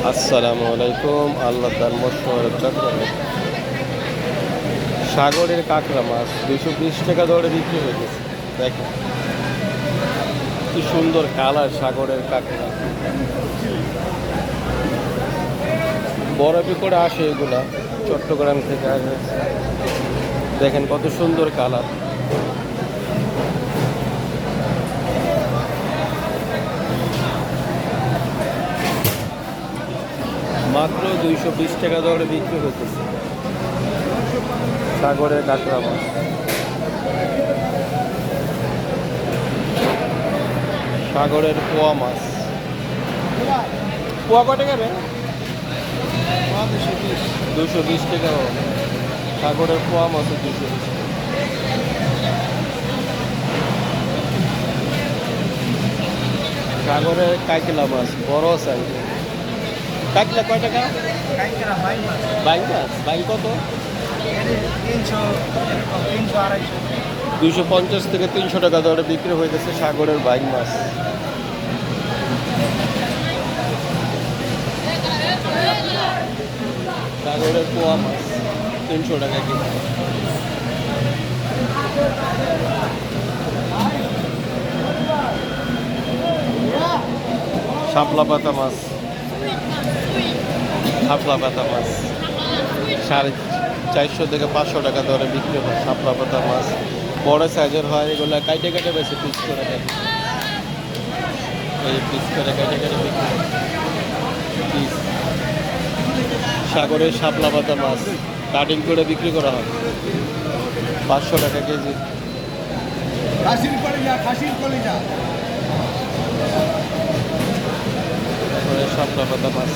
আসসালামু আলাইকুম। আল্লাহ তার মশওয়ার চট্টগ্রামে সাগরের কাঁকড়া মাছ 220 টাকা দরে বিক্রি হয়ে গেছে। দেখেন কি সুন্দর কালার সাগরের কাঁকড়া, বরফে করে আসে এগুলা, চট্টগ্রাম থেকে আসে। দেখেন কত সুন্দর কালার। মাত্র 220 টাকা দরে বিক্রি হতেছে সাগরের কাঁকড়া মাছ। সাগরের পোয়া মাছ, পোয়া কত টাকা? 220 টাকা। সাগরের পোয়া মাছ 220। সাগরের কাঁকড়া মাছ বড় সাইজ। কাঁকড়া কয় টাকা? বাইং মাছ, বাইং কত? 250 থেকে 300 টাকা দরে বিক্রি হয়ে গেছে সাগরের বাইং মাছ। সাগরের পোয়া মাছ 300 টাকা কেজি। শাপলা পাতা মাছ, শাপলা পাতা মাছ 450 থেকে 500 টাকা দরে বিক্রি হয়। শাপলা পাতা মাছ বড় সাইজের হয়, এগুলো কাইটে কাটে বেশি পিস করে দেয়। এই পিস করে কাটে কাটে বিক্রি হয় পিস। সাগরের শাপলা পাতা মাছ কাটিং করে বিক্রি করা হয় 500 টাকা কেজি। শাপলা পাতা মাছ